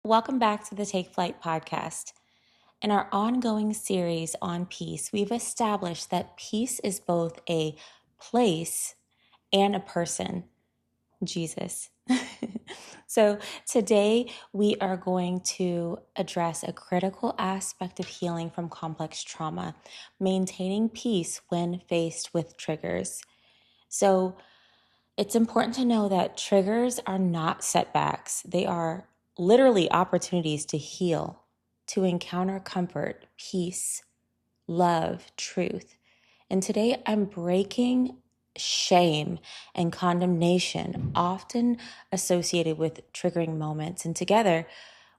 Welcome back to the Take Flight podcast. In our ongoing series on peace, we've established that peace is both a place and a person, Jesus. So today we are going to address a critical aspect of healing from complex trauma, maintaining peace when faced with triggers. So it's important to know that triggers are not setbacks. They are literally opportunities to heal, to encounter comfort, peace, love, truth. And today I'm breaking shame and condemnation, often associated with triggering moments. And together,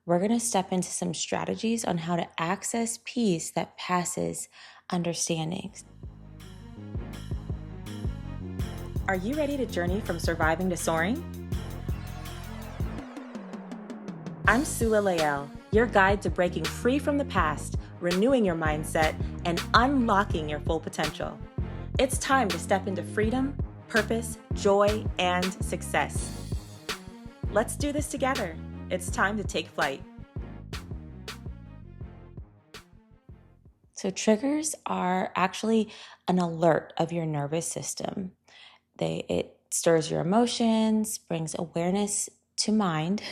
we're going to step into some strategies on how to access peace that passes understanding. Are you ready to journey from surviving to soaring? I'm Sula, your guide to breaking free from the past, renewing your mindset, and unlocking your full potential. It's time to step into freedom, purpose, joy, and success. Let's do this together. It's time to take flight. So triggers are actually an alert of your nervous system. It stirs your emotions, brings awareness to mind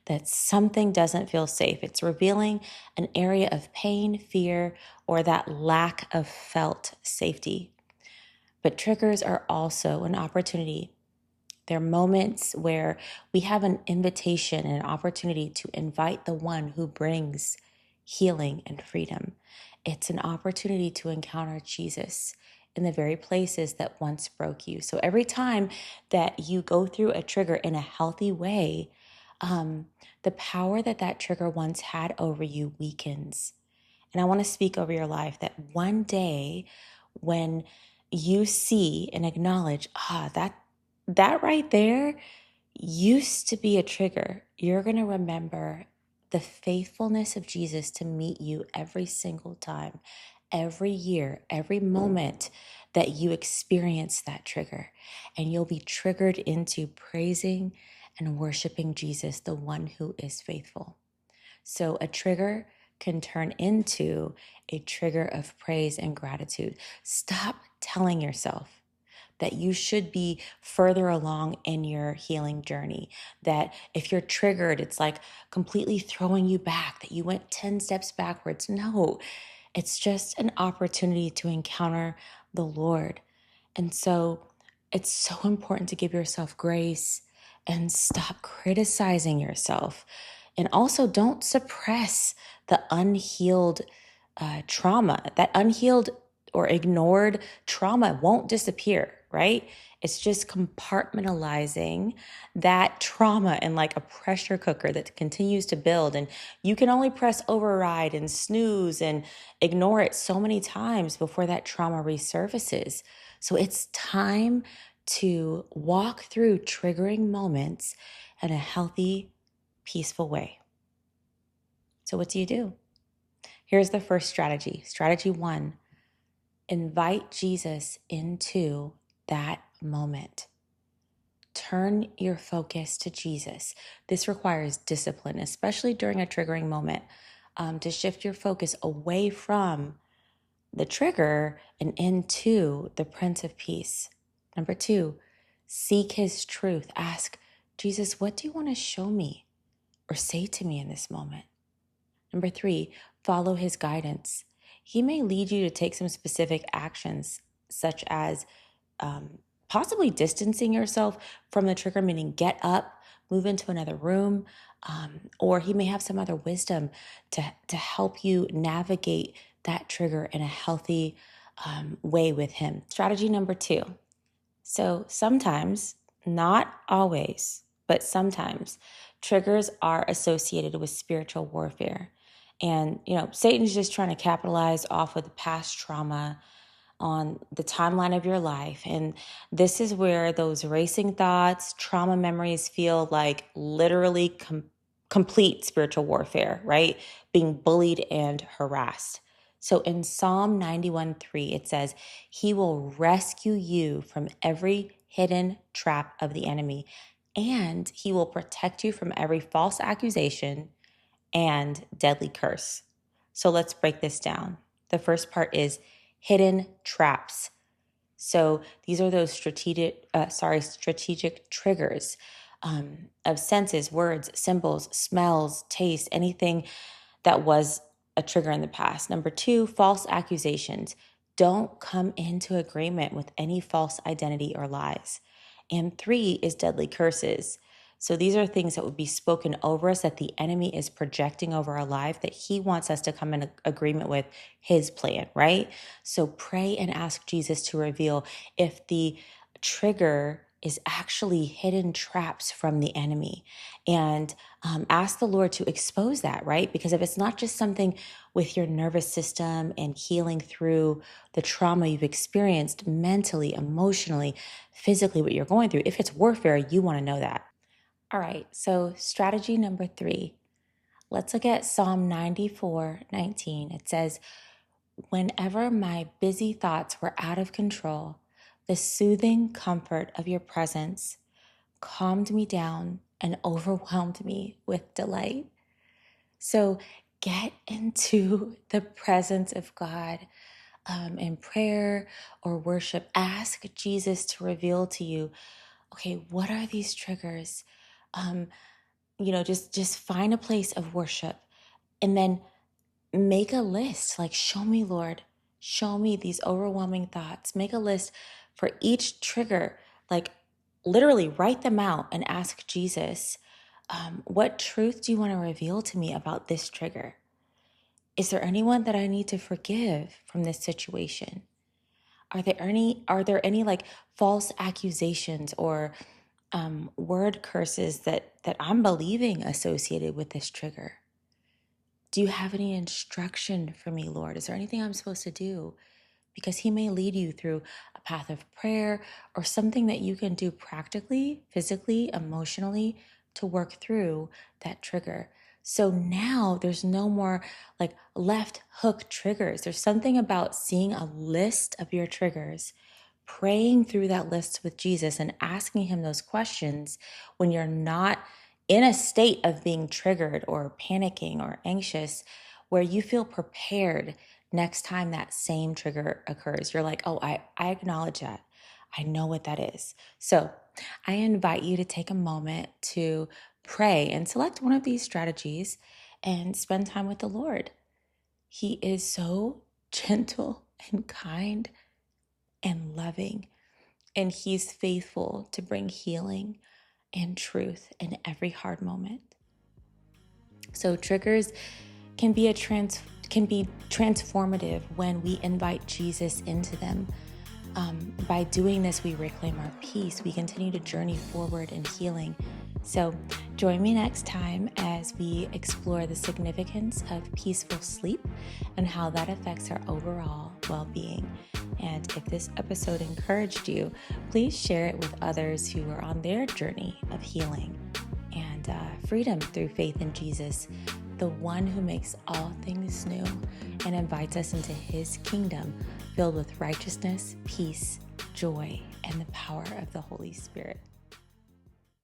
that something doesn't feel safe. It's revealing an area of pain, fear, or that lack of felt safety. But triggers are also an opportunity. They're moments where we have an invitation and an opportunity to invite the one who brings healing and freedom. It's an opportunity to encounter Jesus in the very places that once broke you. So every time that you go through a trigger in a healthy way, the power that trigger once had over you weakens. And I want to speak over your life that one day when you see and acknowledge, that right there used to be a trigger, you're going to remember the faithfulness of Jesus to meet you every single time, every year, every moment that you experience that trigger. And you'll be triggered into praising and worshiping Jesus, the one who is faithful. So a trigger can turn into a trigger of praise and gratitude. Stop telling yourself that you should be further along in your healing journey, that if you're triggered, it's like completely throwing you back, that you went 10 steps backwards. No, it's just an opportunity to encounter the Lord. And so it's so important to give yourself grace and stop criticizing yourself. And also don't suppress the unhealed trauma. That unhealed or ignored trauma won't disappear, right? It's just compartmentalizing that trauma in like a pressure cooker that continues to build. And you can only press override and snooze and ignore it so many times before that trauma resurfaces. So it's time to walk through triggering moments in a healthy, peaceful way. So what do? Here's the first strategy. Strategy 1, invite Jesus into that moment. Turn your focus to Jesus. This requires discipline, especially during a triggering moment, to shift your focus away from the trigger and into the Prince of Peace. Number 2, seek his truth. Ask, Jesus, what do you want to show me or say to me in this moment? Number 3, follow his guidance. He may lead you to take some specific actions, such as possibly distancing yourself from the trigger, meaning get up, move into another room, or he may have some other wisdom to help you navigate that trigger in a healthy way with him. Strategy number 2. So sometimes, not always, but sometimes triggers are associated with spiritual warfare. And, Satan's just trying to capitalize off of the past trauma on the timeline of your life. And this is where those racing thoughts, trauma memories feel like literally complete spiritual warfare, right? Being bullied and harassed. So in Psalm 91:3, it says, he will rescue you from every hidden trap of the enemy, and he will protect you from every false accusation and deadly curse. So let's break this down. The first part is hidden traps. So these are those strategic triggers of senses, words, symbols, smells, taste, anything that was a trigger in the past. Number 2, false accusations. Don't come into agreement with any false identity or lies. And 3 is deadly curses. So these are things that would be spoken over us that the enemy is projecting over our life that he wants us to come in agreement with his plan, right? So pray and ask Jesus to reveal if the trigger is actually hidden traps from the enemy. And ask the Lord to expose that, right? Because if it's not just something with your nervous system and healing through the trauma you've experienced mentally, emotionally, physically, what you're going through, if it's warfare, you want to know that. All right, so strategy number 3. Let's look at Psalm 94:19. It says, whenever my busy thoughts were out of control, the soothing comfort of your presence calmed me down and overwhelmed me with delight. So get into the presence of God in prayer or worship. Ask Jesus to reveal to you, okay, what are these triggers? Just find a place of worship and then make a list. Like, show me, Lord, show me these overwhelming thoughts. Make a list for each trigger. Like, literally write them out and ask Jesus, what truth do you want to reveal to me about this trigger? Is there anyone that I need to forgive from this situation? Are there any like false accusations or word curses that I'm believing associated with this trigger? Do you have any instruction for me, Lord? Is there anything I'm supposed to do? Because he may lead you through a path of prayer or something that you can do practically, physically, emotionally to work through that trigger. So now there's no more like left hook triggers. There's something about seeing a list of your triggers, praying through that list with Jesus and asking him those questions when you're not in a state of being triggered or panicking or anxious, where you feel prepared next time that same trigger occurs. You're like, oh, I acknowledge that. I know what that is. So I invite you to take a moment to pray and select one of these strategies and spend time with the Lord. He is so gentle and kind and loving, and he's faithful to bring healing and truth in every hard moment. So triggers can be transformative when we invite Jesus into them. By doing this, we reclaim our peace. We continue to journey forward in healing. So join me next time as we explore the significance of peaceful sleep and how that affects our overall well-being. And if this episode encouraged you, please share it with others who are on their journey of healing and freedom through faith in Jesus, the one who makes all things new and invites us into his kingdom filled with righteousness, peace, joy, and the power of the Holy Spirit.